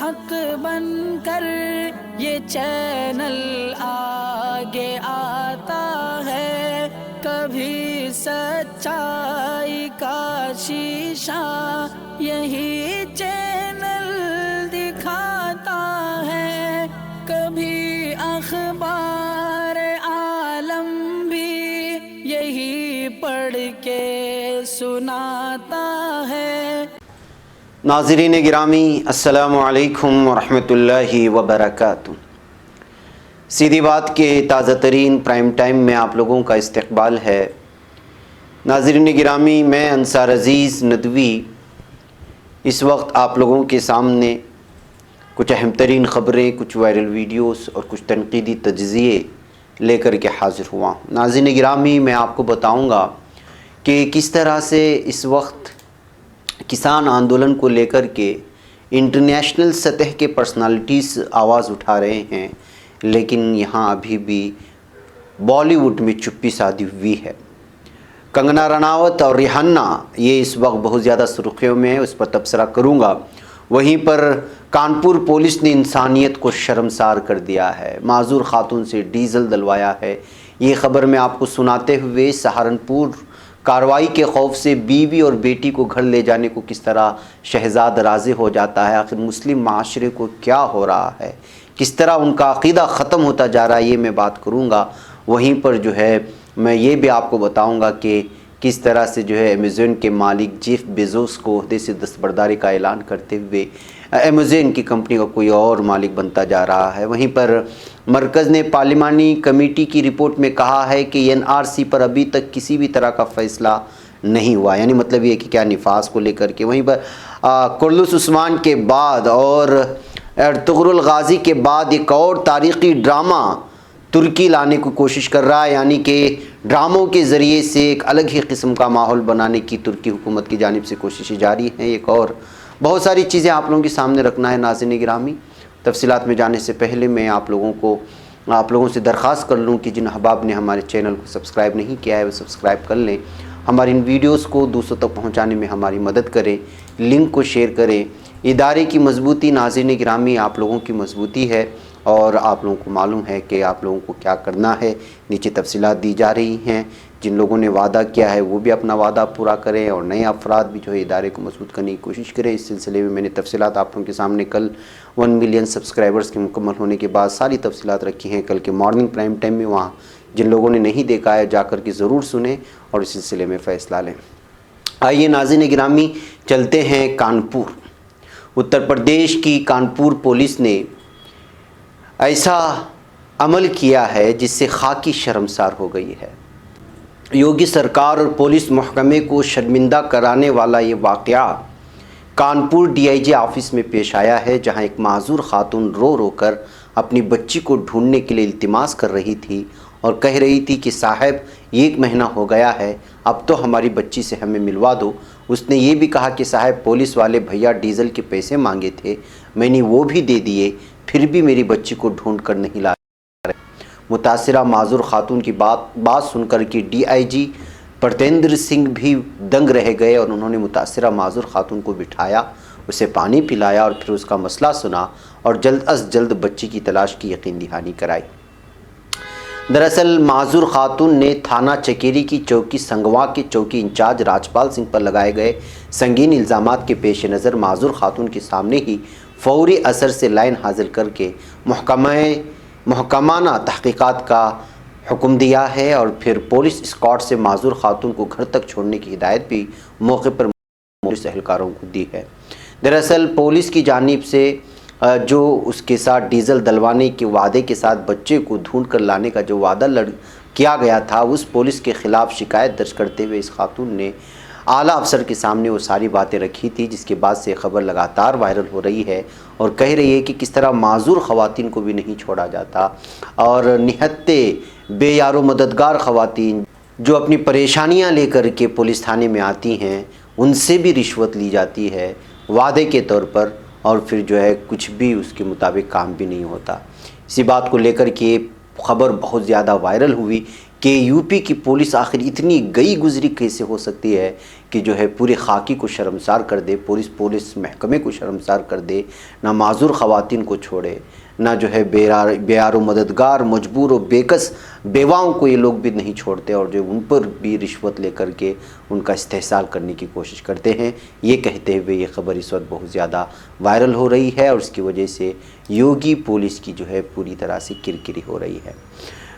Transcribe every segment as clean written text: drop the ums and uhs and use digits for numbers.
حق بن کر یہ چینل آگے آتا ہے، کبھی سچائی کا شیشہ یہی چینل دکھاتا ہے، کبھی اخبار عالم بھی یہی پڑھ کے سناتا ہے۔ ناظرین گرامی، السلام علیکم ورحمۃ اللہ وبرکاتہ۔ سیدھی بات کے تازہ ترین پرائم ٹائم میں آپ لوگوں کا استقبال ہے۔ ناظرین گرامی، میں انصار عزیز ندوی اس وقت آپ لوگوں کے سامنے کچھ اہم ترین خبریں، کچھ وائرل ویڈیوز اور کچھ تنقیدی تجزیے لے کر کے حاضر ہوا ہوں۔ ناظرین گرامی، میں آپ کو بتاؤں گا کہ کس طرح سے اس وقت کسان آندولن کو لے کر کے انٹرنیشنل سطح کے پرسنالٹیز آواز اٹھا رہے ہیں، لیکن یہاں ابھی بھی بالی ووڈ میں چپی سادھی ہوئی ہے۔ کنگنا رناوت اور ریحانہ یہ اس وقت بہت زیادہ سرخیوں میں ہے، اس پر تبصرہ کروں گا۔ وہیں پر کانپور پولیس نے انسانیت کو شرمسار کر دیا ہے، معذور خاتون سے ڈیزل دلوایا ہے۔ یہ خبر میں آپ کو سناتے ہوئے سہارنپور کارروائی کے خوف سے بیوی اور بیٹی کو گھر لے جانے کو کس طرح شہزاد راضی ہو جاتا ہے، آخر مسلم معاشرے کو کیا ہو رہا ہے، کس طرح ان کا عقیدہ ختم ہوتا جا رہا ہے، یہ میں بات کروں گا۔ وہیں پر جو ہے میں یہ بھی آپ کو بتاؤں گا کہ کس طرح سے جو ہے امیزون کے مالک جیف بیزوس کو عہدے سے دستبرداری کا اعلان کرتے ہوئے امیزون کی کمپنی کا کوئی اور مالک بنتا جا رہا ہے۔ وہیں پر مرکز نے پارلیمانی کمیٹی کی رپورٹ میں کہا ہے کہ این آر سی پر ابھی تک کسی بھی طرح کا فیصلہ نہیں ہوا، یعنی مطلب یہ کہ کیا نفاذ کو لے کر کے۔ وہیں پر کورولس عثمان کے بعد اور ارطغرل غازی کے بعد ایک اور تاریخی ڈرامہ ترکی لانے کی کوشش کر رہا ہے، یعنی کہ ڈراموں کے ذریعے سے ایک الگ ہی قسم کا ماحول بنانے کی ترکی حکومت کی جانب سے کوششیں جاری ہیں۔ ایک اور بہت ساری چیزیں آپ لوگوں کے سامنے رکھنا ہے۔ ناظرین گرامی، تفصیلات میں جانے سے پہلے میں آپ لوگوں سے درخواست کر لوں کہ جن احباب نے ہمارے چینل کو سبسکرائب نہیں کیا ہے وہ سبسکرائب کر لیں، ہماری ان ویڈیوز کو دوسروں تک پہنچانے میں ہماری مدد کریں، لنک کو شیئر کریں۔ ادارے کی مضبوطی ناظرین گرامی آپ لوگوں کی مضبوطی ہے، اور آپ لوگوں کو معلوم ہے کہ آپ لوگوں کو کیا کرنا ہے۔ نیچے تفصیلات دی جا رہی ہیں، جن لوگوں نے وعدہ کیا ہے وہ بھی اپنا وعدہ پورا کریں، اور نئے افراد بھی جو ہے ادارے کو مضبوط کرنے کی کوشش کریں۔ اس سلسلے میں نے تفصیلات آپ لوگوں کے سامنے کل 1 ملین سبسکرائبرز کے مکمل ہونے کے بعد ساری تفصیلات رکھی ہیں کل کے مارننگ پرائم ٹائم میں۔ وہاں جن لوگوں نے نہیں دیکھا ہے جا کر کے ضرور سنیں اور اس سلسلے میں فیصلہ لیں۔ آئیے ناظرین گرامی، چلتے ہیں کانپور۔ اتر پردیش کی کانپور پولیس نے ایسا عمل کیا ہے جس سے خاکی شرمسار ہو گئی ہے۔ یوگی سرکار اور پولیس محکمے کو شرمندہ کرانے والا یہ واقعہ Kanpur D I G office میں پیش آیا ہے، جہاں ایک معذور خاتون رو رو کر اپنی بچی کو ڈھونڈنے کے لیے التماس کر رہی تھی اور کہہ رہی تھی کہ صاحب 1 مہینہ ہو گیا ہے، اب تو ہماری بچی سے ہمیں ملوا دو۔ اس نے یہ بھی کہا کہ صاحب پولیس والے بھیا ڈیزل کے پیسے مانگے تھے، میں نے وہ بھی دے دیے، پھر بھی میری بچی کو ڈھونڈ کر نہیں لا رہے۔ متاثرہ معذور خاتون کی بات سن کر کے ڈی آئی جی پرتیندر سنگھ بھی دنگ رہ گئے، اور انہوں نے متاثرہ معذور خاتون کو بٹھایا، اسے پانی پلایا اور پھر اس کا مسئلہ سنا اور جلد از جلد بچی کی تلاش کی یقین دہانی کرائی۔ دراصل معذور خاتون نے تھانہ چکیری کی چوکی سنگوا کے چوکی انچارج راجپال سنگھ پر لگائے گئے سنگین الزامات کے پیش نظر معذور خاتون کے سامنے ہی فوری اثر سے لائن حاضر کر کے محکمانہ تحقیقات کا حکم دیا ہے، اور پھر پولیس اسکواڈ سے معذور خاتون کو گھر تک چھوڑنے کی ہدایت بھی موقع پر پولیس اہلکاروں کو دی ہے۔ دراصل پولیس کی جانب سے جو اس کے ساتھ ڈیزل دلوانے کے وعدے کے ساتھ بچے کو ڈھونڈ کر لانے کا جو وعدہ کیا گیا تھا، اس پولیس کے خلاف شکایت درج کرتے ہوئے اس خاتون نے اعلیٰ افسر کے سامنے وہ ساری باتیں رکھی تھی، جس کے بعد سے خبر لگاتار وائرل ہو رہی ہے اور کہہ رہی ہے کہ کس طرح معذور خواتین کو بھی نہیں چھوڑا جاتا، اور نہتے بے یار و مددگار خواتین جو اپنی پریشانیاں لے کر کے پولیس تھانے میں آتی ہیں، ان سے بھی رشوت لی جاتی ہے وعدے کے طور پر، اور پھر جو ہے کچھ بھی اس کے مطابق کام بھی نہیں ہوتا۔ اسی بات کو لے کر کے خبر بہت زیادہ وائرل ہوئی کہ یو پی کی پولیس آخر اتنی گئی گزری کیسے ہو سکتی ہے کہ جو ہے پورے خاکی کو شرمسار کر دے، پولیس محکمے کو شرمسار کر دے، نہ معذور خواتین کو چھوڑے، نہ جو ہے بیار و مددگار مجبور و بیکس بیواؤں کو یہ لوگ بھی نہیں چھوڑتے، اور جو ان پر بھی رشوت لے کر کے ان کا استحصال کرنے کی کوشش کرتے ہیں۔ یہ کہتے ہوئے یہ خبر اس وقت بہت زیادہ وائرل ہو رہی ہے، اور اس کی وجہ سے یوگی پولیس کی جو ہے پوری طرح سے کرکری ہو رہی ہے۔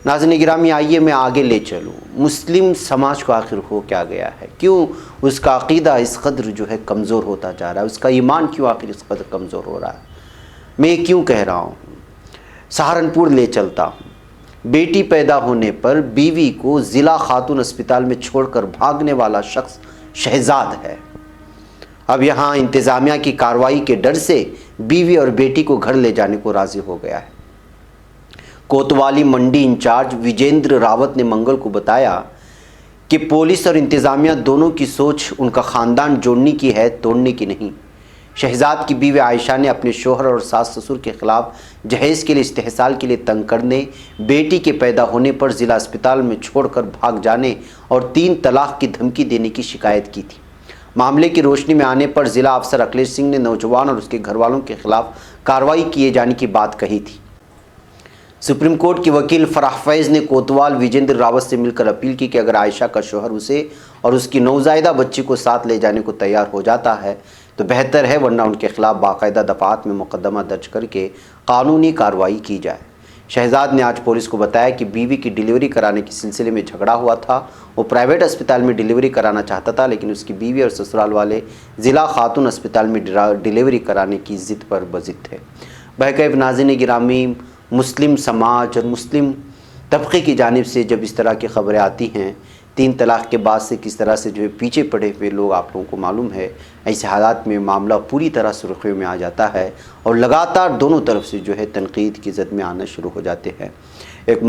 ناظرین گرامی، آئیے میں آگے لے چلوں، مسلم سماج کو آخر ہو کیا گیا ہے، کیوں اس کا عقیدہ اس قدر جو ہے کمزور ہوتا جا رہا ہے، اس کا ایمان کیوں آخر اس قدر کمزور ہو رہا ہے۔ میں کیوں کہہ رہا ہوں، سہارنپور لے چلتا ہوں۔ بیٹی پیدا ہونے پر بیوی کو ضلع خاتون اسپتال میں چھوڑ کر بھاگنے والا شخص شہزاد ہے۔ اب یہاں انتظامیہ کی کارروائی کے ڈر سے بیوی اور بیٹی کو گھر لے جانے کو راضی ہو گیا ہے۔ کوتوالی منڈی انچارج وجیندر راوت نے منگل کو بتایا کہ پولیس اور انتظامیہ دونوں کی سوچ ان کا خاندان جوڑنے کی ہے، توڑنے کی نہیں۔ شہزاد کی بیوی عائشہ نے اپنے شوہر اور ساس سسر کے خلاف جہیز کے لیے استحصال کے لیے تنگ کرنے، بیٹی کے پیدا ہونے پر ضلع اسپتال میں چھوڑ کر بھاگ جانے اور 3 طلاق کی دھمکی دینے کی شکایت کی تھی۔ معاملے کی روشنی میں آنے پر ضلع افسر اکھلیش سنگھ نے نوجوان اور اس کے گھر والوں کے خلاف کارروائی کیے جانے کی بات کہی تھی۔ سپریم کورٹ کی وکیل فرح فیض نے کوتوال وجیندر راوت سے مل کر اپیل کی کہ اگر عائشہ کا شوہر اسے اور اس کی نوزائیدہ بچی کو ساتھ لے جانے کو تیار ہو جاتا ہے تو بہتر ہے، ورنہ ان کے خلاف باقاعدہ دفعات میں مقدمہ درج کر کے قانونی کارروائی کی جائے۔ شہزاد نے آج پولیس کو بتایا کہ بیوی کی ڈیلیوری کرانے کے سلسلے میں جھگڑا ہوا تھا۔ وہ پرائیویٹ اسپتال میں ڈیلیوری کرانا چاہتا تھا، لیکن اس کی بیوی اور سسرال والے ضلع خاتون اسپتال میں ڈیلیوری کرانے کی ضد پر بضد تھے۔ بہرکیف ناظرین گرامی، مسلم سماج اور مسلم طبقے کی جانب سے جب اس طرح کی خبریں آتی ہیں، 3 طلاق کے بعد سے کس طرح سے جو ہے پیچھے پڑے ہوئے لوگ آپ لوگوں کو معلوم ہے، ایسے حالات میں معاملہ پوری طرح سرخیوں میں آ جاتا ہے اور لگاتار دونوں طرف سے جو ہے تنقید کی زد میں آنا شروع ہو جاتے ہیں۔ ایک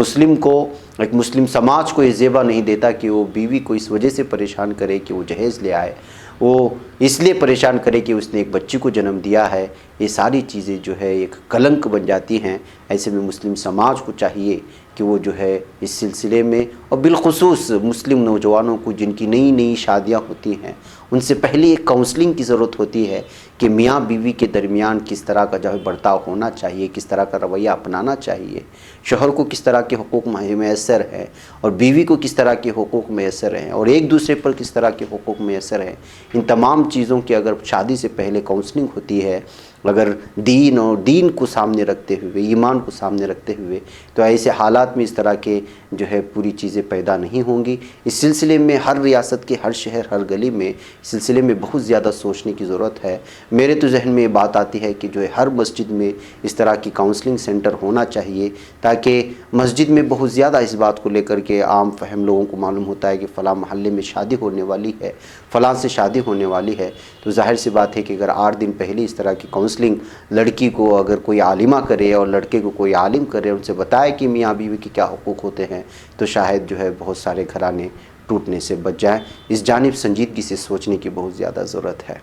مسلم سماج کو یہ زیبا نہیں دیتا کہ وہ بیوی کو اس وجہ سے پریشان کرے کہ وہ جہیز لے آئے، وہ اس لیے پریشان کرے کہ اس نے ایک بچی کو جنم دیا ہے۔ یہ ساری چیزیں جو ہے ایک کلنک بن جاتی ہیں۔ ایسے میں مسلم سماج کو چاہیے کہ وہ جو ہے اس سلسلے میں، اور بالخصوص مسلم نوجوانوں کو جن کی نئی شادیاں ہوتی ہیں، ان سے پہلے ایک کاؤنسلنگ کی ضرورت ہوتی ہے کہ میاں بیوی کے درمیان کس طرح کا جو ہے برتاؤ ہونا چاہیے، کس طرح کا رویہ اپنانا چاہیے، شوہر کو کس طرح کے حقوق میسر ہیں اور بیوی کو کس طرح کے حقوق میسر ہیں، اور ایک دوسرے پر کس طرح کے حقوق میسر ہیں۔ ان تمام چیزوں کی اگر شادی سے پہلے کاؤنسلنگ ہوتی ہے، اگر دین کو سامنے رکھتے ہوئے، ایمان کو سامنے رکھتے ہوئے، تو ایسے حالات میں اس طرح کے جو ہے پوری چیزیں پیدا نہیں ہوں گی۔ اس سلسلے میں ہر ریاست کے ہر شہر ہر گلی میں اس سلسلے میں بہت زیادہ سوچنے کی ضرورت ہے۔ میرے تو ذہن میں یہ بات آتی ہے کہ جو ہے ہر مسجد میں اس طرح کی کاؤنسلنگ سینٹر ہونا چاہیے، تاکہ مسجد میں بہت زیادہ اس بات کو لے کر کے عام فہم لوگوں کو معلوم ہوتا ہے کہ فلاں محلے میں شادی ہونے والی ہے، فلاں سے شادی ہونے والی ہے، تو ظاہر سی بات ہے کہ اگر 8 دن پہلے اس طرح کی کاؤنسلنگ لڑکی کو اگر کوئی عالمہ کرے اور لڑکے کو کوئی عالم کرے، ان سے بتائے کہ میاں بیوی کے کیا حقوق ہوتے ہیں، تو شاید جو ہے بہت سارے گھرانے ٹوٹنے سے بچ جائیں۔ اس جانب سنجیدگی سے سوچنے کی بہت زیادہ ضرورت ہے۔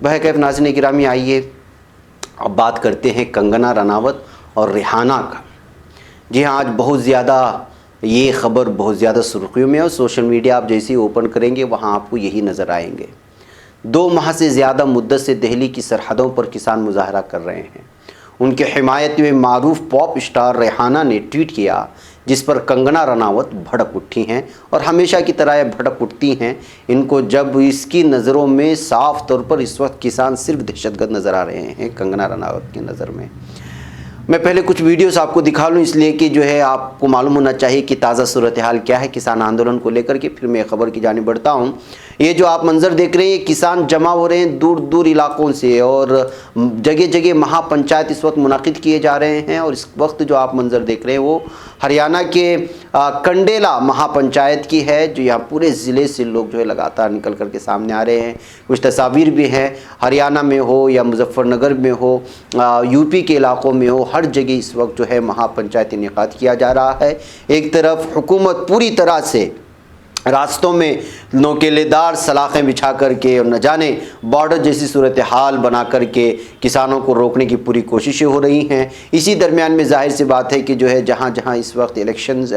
بہرکیف ناظرین گرامی، آئیے اب بات کرتے ہیں کنگنا رناوت اور ریحانہ کا۔ جی ہاں، آج بہت زیادہ یہ خبر بہت زیادہ سرخیوں میں ہے، اور سوشل میڈیا آپ جیسے ہی اوپن کریں گے وہاں آپ کو یہی نظر آئیں گے۔ 2 ماہ سے زیادہ مدت سے دہلی کی سرحدوں پر کسان مظاہرہ کر رہے ہیں۔ ان کے حمایت میں معروف پاپ اسٹار ریحانہ نے ٹویٹ کیا، جس پر کنگنا رناوت بھڑک اٹھی ہیں، اور ہمیشہ کی طرح یہ بھڑک اٹھتی ہیں۔ ان کو جب اس کی نظروں میں صاف طور پر اس وقت کسان صرف دہشت گرد نظر آ رہے ہیں کنگنا رناوت کی نظر میں۔ میں پہلے کچھ ویڈیوز آپ کو دکھا لوں، اس لیے کہ جو ہے آپ کو معلوم ہونا چاہیے کہ تازہ صورتحال کیا ہے کسان آندولن کو لے کر کے، پھر میں خبر کی جانب بڑھتا ہوں۔ یہ جو آپ منظر دیکھ رہے ہیں، کسان جمع ہو رہے ہیں دور دور علاقوں سے، اور جگہ جگہ مہا پنچایت اس وقت منعقد کیے جا رہے ہیں، اور اس وقت جو آپ منظر دیکھ رہے ہیں وہ ہریانہ کے کنڈیلا مہا پنچایت کی ہے، جو یہاں پورے ضلع سے لوگ جو ہے لگاتار نکل کر کے سامنے آ رہے ہیں۔ کچھ تصاویر بھی ہیں، ہریانہ میں ہو یا مظفر نگر میں ہو، یو پی کے علاقوں میں ہو، ہر جگہ اس وقت جو ہے مہا پنچایت انعقاد کیا جا رہا ہے۔ ایک طرف حکومت پوری طرح سے راستوں میں نوکیلے دار سلاخیں بچھا کر کے اور نہ جانے بارڈر جیسی صورتحال بنا کر کے کسانوں کو روکنے کی پوری کوششیں ہو رہی ہیں۔ اسی درمیان میں ظاہر سی بات ہے کہ جو ہے جہاں جہاں اس وقت الیکشنز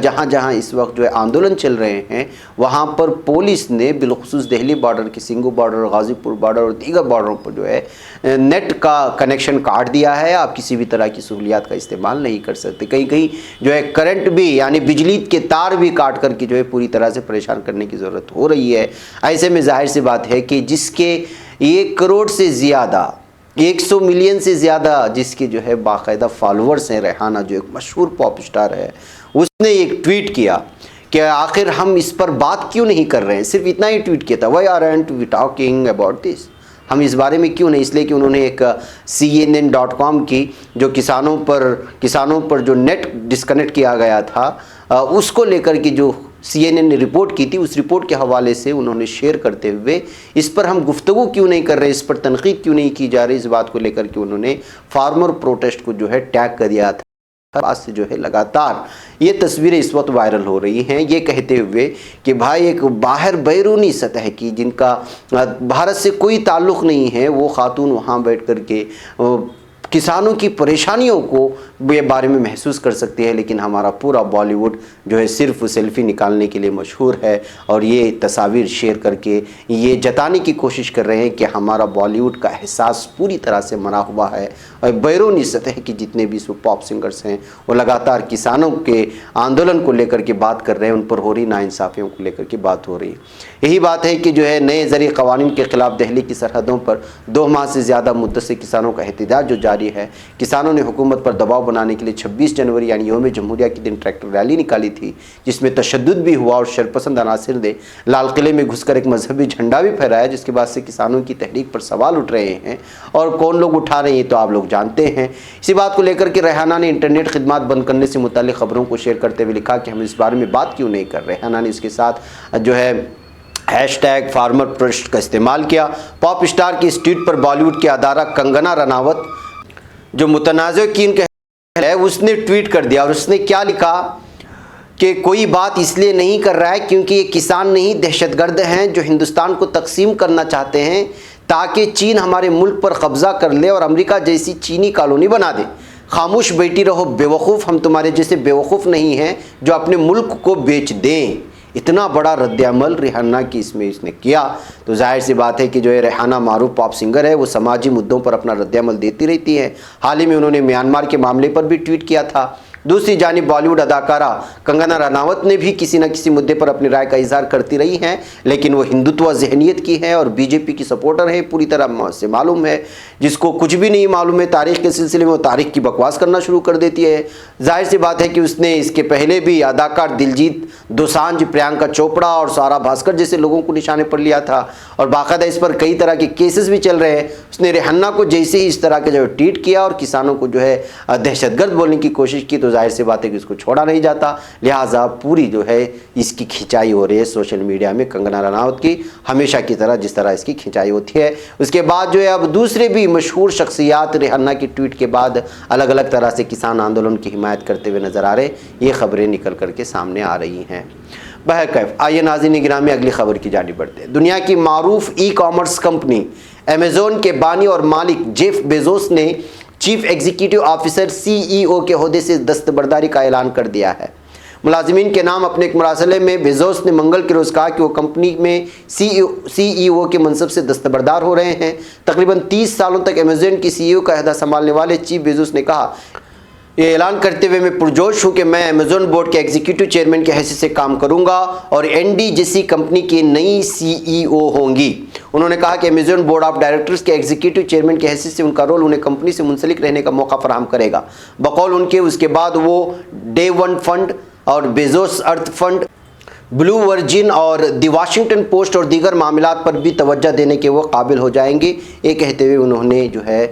جہاں جہاں اس وقت جو ہے آندولن چل رہے ہیں وہاں پر پولیس نے بالخصوص دہلی بارڈر کی سنگھو بارڈر، غازی پور بارڈر اور دیگر بارڈروں پر جو ہے نیٹ کا کنیکشن کاٹ دیا ہے۔ آپ کسی بھی طرح کی سہولیات کا استعمال نہیں کر سکتے، کہیں کہیں جو ہے کرنٹ بھی یعنی بجلی کے تار بھی کاٹ کر کے جو ہے پوری طرح سے پریشان کرنے کی ضرورت ہو رہی ہے۔ ایسے میں ظاہر سی بات ہے کہ جس کے 1 کروڑ سے زیادہ 100 ملین سے زیادہ جس کے جو ہے باقاعدہ فالوورز ہیں، ریحانہ جو ایک مشہور پاپ اسٹار ہے، اس نے ایک ٹویٹ کیا کہ آخر ہم اس پر بات کیوں نہیں کر رہے ہیں، صرف اتنا ہی ٹویٹ کیا تھا، why aren't we talking about this، ہم اس بارے میں کیوں نہیں، اس لیے کہ انہوں نے ایک CNN.com کی جو کسانوں پر جو نیٹ ڈسکنیکٹ کیا گیا تھا اس کو لے کر کے جو CNN نے رپورٹ کی تھی، اس رپورٹ کے حوالے سے انہوں نے شیئر کرتے ہوئے اس پر ہم گفتگو کیوں نہیں کر رہے، اس پر تنقید کیوں نہیں کی جا رہی، اس بات کو لے کر کے انہوں نے فارمر پروٹیسٹ کو جو ہے ٹیگ کر دیا تھا۔ بعد سے جو ہے لگاتار یہ تصویریں اس وقت وائرل ہو رہی ہیں، یہ کہتے ہوئے کہ بھائی ایک باہر بیرونی سطح کی جن کا بھارت سے کوئی تعلق نہیں ہے وہ خاتون وہاں بیٹھ کر کے کسانوں کی پریشانیوں کو یہ بارے میں محسوس کر سکتی ہے، لیکن ہمارا پورا بالی ووڈ جو ہے صرف سیلفی نکالنے کے لیے مشہور ہے اور یہ تصاویر شیئر کر کے یہ جتانے کی کوشش کر رہے ہیں کہ ہمارا بالی ووڈ کا احساس پوری طرح سے مرا ہوا ہے، اور بیرونی سطح کی جتنے بھی پاپ سنگرز ہیں وہ لگاتار کسانوں کے آندولن کو لے کر کے بات کر رہے ہیں، ان پر ہو رہی ناانصافیوں کو لے کر کے بات ہو رہی ہے۔ یہی بات ہے کہ جو ہے نئے زرعی قوانین کے خلاف دہلی کی سرحدوں پر 2 ماہ سے زیادہ مدت سے کسانوں کا احتجاج جو جاری ہے۔ کسانوں نے حکومت پر دباؤ بنانے کے لیے 26 جنوری یعنی یوم جمہوریہ کے دن ٹریکٹر ریلی نکالی تھی، جس میں تشدد بھی ہوا اور شرپسند عناصر نے لال قلعے میں گھس کر ایک مذہبی جھنڈا بھی پھہرایا، جس کے بعد سے کسانوں کی تحریک پر سوال اٹھ رہے ہیں، اور کون لوگ اٹھا رہے ہیں تو آپ لوگ جانتے ہیں۔ اسی بات کو لے کر کے ریحانہ نے انٹرنیٹ خدمات بند کرنے سے متعلق خبروں کو شیئر کرتے ہوئے لکھا کہ ہم اس بارے میں بات کیوں نہیں کر رہے۔ ریحانہ نے اس کے ساتھ جو ہے # فارمر پروٹیسٹ کا استعمال کیا۔ پاپ اسٹار کی اس ٹویٹ پر بالی ووڈ کی اداکارہ کنگنا رناوت جو متنازع کین ہے اس نے ٹویٹ کر دیا، اور اس نے کیا لکھا کہ کوئی بات اس لیے نہیں کر رہا ہے کیونکہ یہ کسان نہیں دہشت گرد ہیں جو ہندوستان کو تقسیم کرنا چاہتے ہیں تاکہ چین ہمارے ملک پر قبضہ کر لے اور امریکہ جیسی چینی کالونی بنا دے۔ خاموش بیٹھی رہو بیوقوف، ہم تمہارے جیسے بیوقوف نہیں ہیں جو اپنے ملک کو بیچ دیں۔ اتنا بڑا رد عمل ریحانہ کی اس نے کیا، تو ظاہر سی بات ہے کہ جو ہے ریحانہ معروف پاپ سنگر ہے، وہ سماجی مدعوں پر اپنا رد عمل دیتی رہتی ہے۔ حال ہی میں انہوں نے میانمار کے معاملے پر بھی ٹویٹ کیا تھا۔ دوسری جانب بالی ووڈ اداکارہ کنگنا رناوت نے بھی کسی نہ کسی مدعے پر اپنی رائے کا اظہار کرتی رہی ہیں، لیکن وہ ہندوتوا ذہنیت کی ہے اور بی جے پی کی سپورٹر ہے، پوری طرح سے معلوم ہے۔ جس کو کچھ بھی نہیں معلوم ہے تاریخ کے سلسلے میں، وہ تاریخ کی بکواس کرنا شروع کر دیتی ہے۔ ظاہر سی بات ہے کہ اس نے اس کے پہلے بھی اداکار دلجیت دوسانجھ، پریانکا چوپڑا اور سارا بھاسکر جیسے لوگوں کو نشانے پر لیا تھا، اور باقاعدہ اس پر کئی طرح کے کیسز بھی چل رہے ہیں۔ اس نے ریحانہ کو جیسے ہی اس طرح کا جو ٹویٹ کیا اور کسانوں کو جو ہے دہشت گرد بولنے کی کوشش کی، تو ظاہر سی بات ہے کہ اس کو چھوڑا نہیں جاتا، لہٰذا پوری جو ہے اس کی کھنچائی ہو رہی ہے سوشل میڈیا میں کنگنا رناوت کی، ہمیشہ کی طرح جس طرح اس کی کھنچائی ہوتی ہے۔ اس کے بعد جو ہے اب دوسرے بھی مشہور شخصیات ریحانہ کی ٹویٹ کے بعد الگ الگ طرح سے کسان آندولن کی حمایت کرتے ہوئے نظر آ رہے، یہ خبریں نکل کر کے سامنے آ رہی ہیں۔ بہرکیف آئیے ناظرین گرامی اگلی خبر کی جانب بڑھتے ہیں۔ دنیا کی معروف ای کامرس کمپنی امیزون کے بانی اور مالک جیف بیزوس نے چیف ایگزیکٹو آفیسر CEO کے عہدے سے دستبرداری کا اعلان کر دیا ہے۔ ملازمین کے نام اپنے ایک مراسلے میں بیزوس نے منگل کے روز کہا کہ وہ کمپنی میں CEO کے منصب سے دستبردار ہو رہے ہیں۔ تقریباً 30 سالوں تک امیزون کی CEO کا عہدہ سنبھالنے والے چیف بیزوس نے کہا، یہ اعلان کرتے ہوئے میں پرجوش ہوں کہ میں امیزون بورڈ کے ایگزیکٹو چیئرمین کی حیثیت سے کام کروں گا اور ND جیسی کمپنی کی نئی CEO ہوں گی۔ انہوں نے کہا کہ امیزون بورڈ آف ڈائریکٹرز کے ایگزیکٹو چیئرمین کی حیثیت سے ان کا رول انہیں کمپنی سے منسلک رہنے کا موقع فراہم کرے گا۔ بقول ان کے اس کے بعد وہ ڈے ون فنڈ اور بیزوس ارتھ فنڈ، بلو ورجن اور دی واشنگٹن پوسٹ اور دیگر معاملات پر بھی توجہ دینے کے وہ قابل ہو جائیں گے۔ یہ کہتے ہوئے انہوں نے جو ہے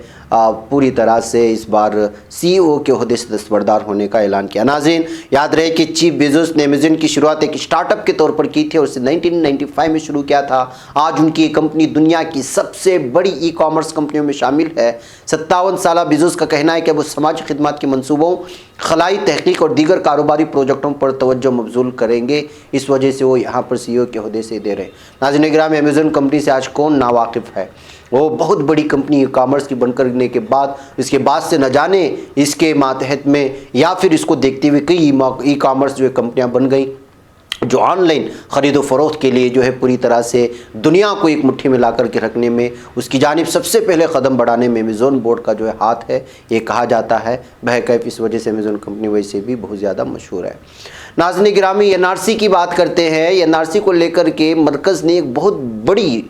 پوری طرح سے اس بار سی او کے عہدے سے دستبردار ہونے کا اعلان کیا۔ ناظرین یاد رہے کہ چیف بیزوس نے امیزن کی شروعات ایک اسٹارٹ اپ کے طور پر کی تھی اور اسے 1995 میں شروع کیا تھا۔ آج ان کی یہ کمپنی دنیا کی سب سے بڑی ای کامرس کمپنیوں میں شامل ہے۔ 57 سالہ بیزوس کا کہنا ہے کہ وہ سماجی خدمات کے منصوبوں، خلائی تحقیق اور دیگر کاروباری پروجیکٹوں پر توجہ مبذول کریں گے، اس وجہ سے وہ یہاں پر سی او کے عہدے سے دے رہے ہیں۔ ناظرین گرامی امیزن کمپنی سے آج کون ناواقف ہے؟ وہ بہت بڑی کمپنی ای کامرس کی بن کرنے کے بعد اس کے بعد سے نہ جانے اس کے ماتحت میں یا پھر اس کو دیکھتے ہوئے کئی ای کامرس جو ہے کمپنیاں بن گئیں جو آن لائن خرید و فروخت کے لیے جو ہے پوری طرح سے دنیا کو ایک مٹھی میں لا کر کے رکھنے میں اس کی جانب سب سے پہلے قدم بڑھانے میں امیزون بورڈ کا جو ہے ہاتھ ہے، یہ کہا جاتا ہے۔ بہرکیف اس وجہ سے امیزون کمپنی ویسے بھی بہت زیادہ مشہور ہے۔ ناظرین گرامی این آر سی کی بات کرتے ہیں۔ این آر سی کو لے کر کے مرکز نے ایک بہت بڑی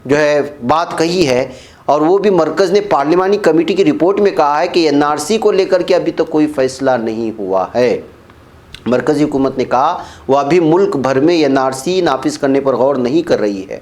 جو ہے بات کہی ہے، اور وہ بھی مرکز نے پارلیمانی کمیٹی کی رپورٹ میں کہا ہے کہ این آر سی کو لے کر کے ابھی تک کوئی فیصلہ نہیں ہوا ہے۔ مرکزی حکومت نے کہا وہ ابھی ملک بھر میں این آر سی نافذ کرنے پر غور نہیں کر رہی ہے۔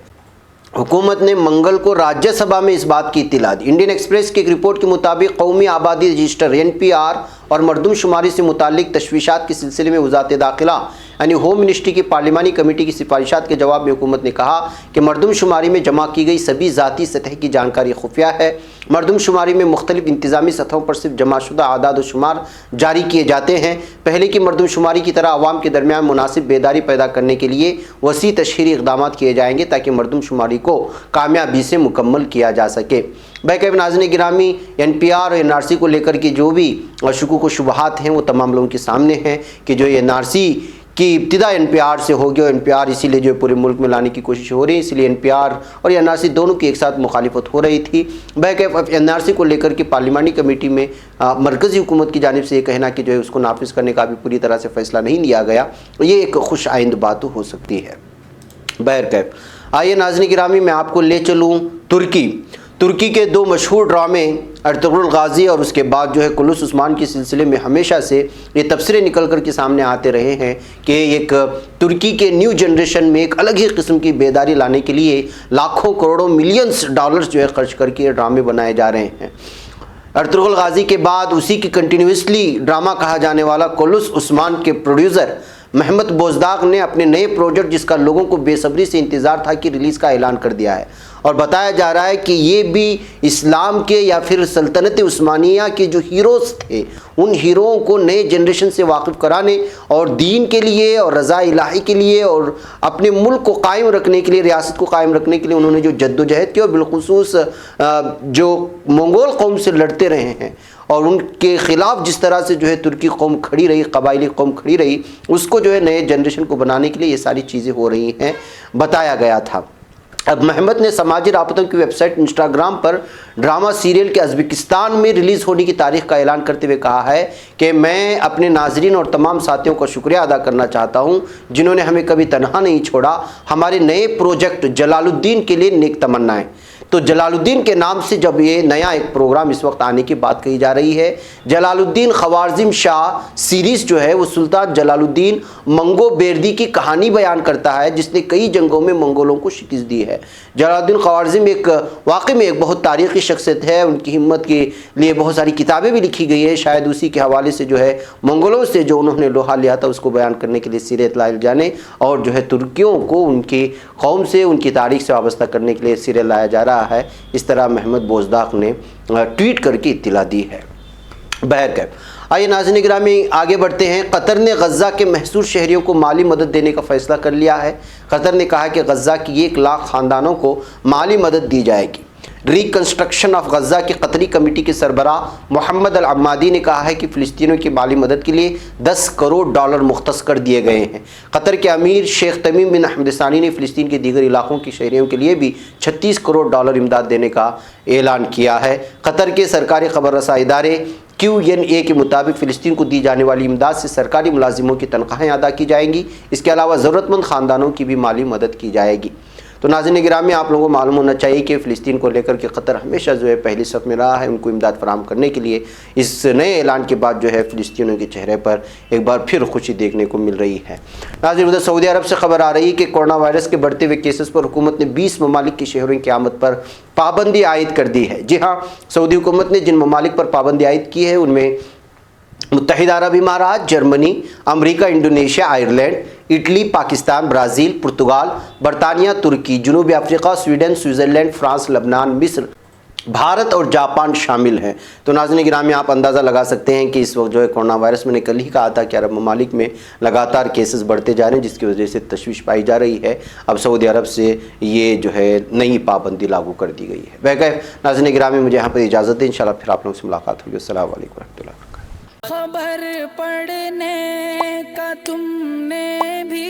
حکومت نے منگل کو راجیہ سبھا میں اس بات کی اطلاع دی۔ انڈین ایکسپریس کی ایک رپورٹ کے مطابق قومی آبادی رجسٹر این پی آر اور مردم شماری سے متعلق تشویشات کے سلسلے میں وزارت داخلہ یعنی ہوم منسٹری کی پارلیمانی کمیٹی کی سفارشات کے جواب میں حکومت نے کہا کہ مردم شماری میں جمع کی گئی سبھی ذاتی سطح کی جانکاری خفیہ ہے۔ مردم شماری میں مختلف انتظامی سطحوں پر صرف جمع شدہ اعداد و شمار جاری کیے جاتے ہیں۔ پہلے کی مردم شماری کی طرح عوام کے درمیان مناسب بیداری پیدا کرنے کے لیے وسیع تشہیری اقدامات کیے جائیں گے تاکہ مردم شماری کو کامیابی سے مکمل کیا جا سکے۔ بہرکیف ناظرین گرامی این پی آر اور این آر سی کو لے کر کے جو بھی شکوک و شبہات ہیں وہ تمام لوگوں کے سامنے ہیں کہ جو این آر سی کی ابتدا این پی آر سے ہوگی اور این پی آر اسی لیے جو پورے ملک میں لانے کی کوشش ہو رہی ہے، اس لیے این پی آر اور این آر سی دونوں کی ایک ساتھ مخالفت ہو رہی تھی۔ بہرکیف این آر سی کو لے کر کے پارلیمانی کمیٹی میں مرکزی حکومت کی جانب سے یہ کہنا کہ جو ہے اس کو نافذ کرنے کا ابھی پوری طرح سے فیصلہ نہیں لیا گیا، یہ ایک خوش آئند بات ہو سکتی ہے۔ بہرکیف آئیے ناظرین گرامی میں آپ کو لے چلوں ترکی کے دو مشہور ڈرامے ارطغرل غازی اور اس کے بعد جو ہے کولوس عثمان کے سلسلے میں ہمیشہ سے یہ تبصرے نکل کر کے سامنے آتے رہے ہیں کہ ایک ترکی کے نیو جنریشن میں ایک الگ ہی قسم کی بیداری لانے کے لیے لاکھوں کروڑوں ملینز ڈالرز جو ہے خرچ کر کے ڈرامے بنائے جا رہے ہیں۔ ارطغرل غازی کے بعد اسی کی کنٹینیوسلی ڈرامہ کہا جانے والا کولوس عثمان کے پروڈیوسر محمد بوزداغ نے اپنے نئے پروجیکٹ جس کا لوگوں کو بے صبری سے انتظار تھا کہ ریلیز کا اعلان کر دیا ہے، اور بتایا جا رہا ہے کہ یہ بھی اسلام کے یا پھر سلطنت عثمانیہ کے جو ہیروز تھے ان ہیروؤں کو نئے جنریشن سے واقف کرانے اور دین کے لیے اور رضا الہی کے لیے اور اپنے ملک کو قائم رکھنے کے لیے، ریاست کو قائم رکھنے کے لیے انہوں نے جو جد و جہد کی اور بالخصوص جو منگول قوم سے لڑتے رہے ہیں اور ان کے خلاف جس طرح سے جو ہے ترکی قوم کھڑی رہی، قبائلی قوم کھڑی رہی، اس کو جو ہے نئے جنریشن کو بنانے کے لیے یہ ساری چیزیں ہو رہی ہیں، بتایا گیا تھا۔ اب محمد نے سماجی رابطوں کی ویب سائٹ انسٹاگرام پر ڈرامہ سیریل کے ازبکستان میں ریلیز ہونے کی تاریخ کا اعلان کرتے ہوئے کہا ہے کہ میں اپنے ناظرین اور تمام ساتھیوں کا شکریہ ادا کرنا چاہتا ہوں جنہوں نے ہمیں کبھی تنہا نہیں چھوڑا۔ ہمارے نئے پروجیکٹ جلال الدین کے لیے نیک تمنائیں۔ تو جلال الدین کے نام سے جب یہ نیا ایک پروگرام اس وقت آنے کی بات کہی جا رہی ہے، جلال الدین خوارزم شاہ سیریز جو ہے وہ سلطان جلال الدین منگو بیردی کی کہانی بیان کرتا ہے جس نے کئی جنگوں میں منگولوں کو شکست دی ہے۔ جلال الدین خوارزم ایک واقعی میں ایک بہت تاریخی شخصیت ہے، ان کی ہمت کے لیے بہت ساری کتابیں بھی لکھی گئی ہیں، شاید اسی کے حوالے سے جو ہے منگولوں سے جو انہوں نے لوہا لیا تھا اس کو بیان کرنے کے لیے سیرت لائل جانے اور جو ہے ترکیوں کو ان کی قوم سے ان کی تاریخ سے وابستہ کرنے کے لیے سیرت لایا جا رہا ہے، اس طرح محمد بوزداغ نے ٹویٹ کر کے اطلاع دی ہے۔ بہرکیف آئیے ناظرین گرامی آگے بڑھتے ہیں۔ قطر نے غزہ کے محصور شہریوں کو مالی مدد دینے کا فیصلہ کر لیا ہے۔ قطر نے کہا کہ غزہ کی 1 لاکھ خاندانوں کو مالی مدد دی جائے گی۔ ریکنسٹرکشن آف غزہ کی قطری کمیٹی کے سربراہ محمد العمادی نے کہا ہے کہ فلسطینیوں کی مالی مدد کے لیے 10 کروڑ ڈالر مختص کر دیے گئے ہیں۔ قطر کے امیر شیخ تمیم بن حمد ثانی نے فلسطین کے دیگر علاقوں کے شہریوں کے لیے بھی 36 کروڑ ڈالر امداد دینے کا اعلان کیا ہے۔ قطر کے سرکاری خبر رساں ادارے QNA کے مطابق فلسطین کو دی جانے والی امداد سے سرکاری ملازموں کی تنخواہیں ادا کی جائیں گی، اس کے علاوہ ضرورت مند خاندانوں کی بھی مالی مدد کی جائے گی۔ تو ناظرین گرامی آپ لوگوں کو معلوم ہونا چاہیے کہ فلسطین کو لے کر کے قطر ہمیشہ جو ہے پہلی صف میں رہا ہے ان کو امداد فراہم کرنے کے لیے۔ اس نئے اعلان کے بعد جو ہے فلسطینیوں کے چہرے پر ایک بار پھر خوشی دیکھنے کو مل رہی ہے۔ ناظرین ادھر سعودی عرب سے خبر آ رہی ہے کہ کورونا وائرس کے بڑھتے ہوئے کیسز پر حکومت نے 20 ممالک کی شہروں کی آمد پر پابندی عائد کر دی ہے۔ جی ہاں، سعودی حکومت نے جن ممالک پر پابندی عائد کی ہے ان میں متحدہ عرب امارات، جرمنی، امریکہ، Indonesia, Ireland, Italy, Pakistan, Brazil, Portugal, برطانیہ، ترکی، جنوبی افریقہ، سویڈن، سوئٹزرلینڈ، فرانس، لبنان، مصر، بھارت اور جاپان شامل ہیں۔ تو ناظرین گرامی آپ اندازہ لگا سکتے ہیں کہ اس وقت جو ہے کورونا وائرس میں نے کل ہی کہا تھا کہ عرب ممالک میں لگاتار کیسز بڑھتے جا رہے ہیں، جس کی وجہ سے تشویش پائی جا رہی ہے۔ اب سعودی عرب سے یہ جو ہے نئی پابندی لاگو کر دی گئی ہے۔ بہرکیف ناظرین گرامی مجھے یہاں پر اجازت دیں، انشاءاللہ پھر آپ لوگوں سے ملاقات ہوگی۔ السلام علیکم ورحمۃ اللہ وبرکاتہ۔ خبر پڑھنے کا تم نے بھی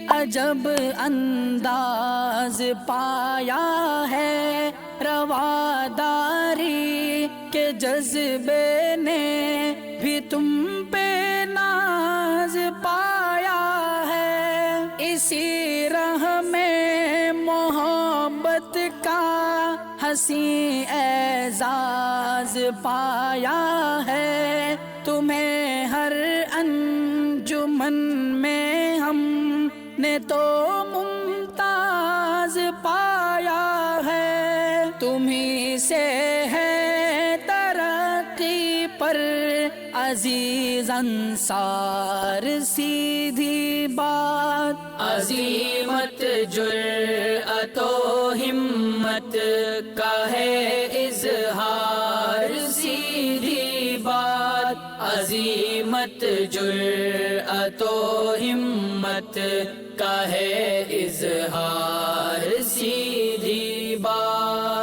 عجب انداز پایا ہے، رواداری کے جذبے نے بھی تم پہ ناز پایا ہے، اسی راہ میں محبت کا حسین اعزاز پایا ہے، تمہیں ہر انجمن میں ہم نے تو ممتاز پایا ہے، تمہیں سے ہے ترقی پر عزیز انصار، سیدھی بات عظیمت جرأت و ہمت کا ہے اظہار، سیدھی بات عظیمت جرأت و ہمت کا ہے اظہار، سیدھی بات۔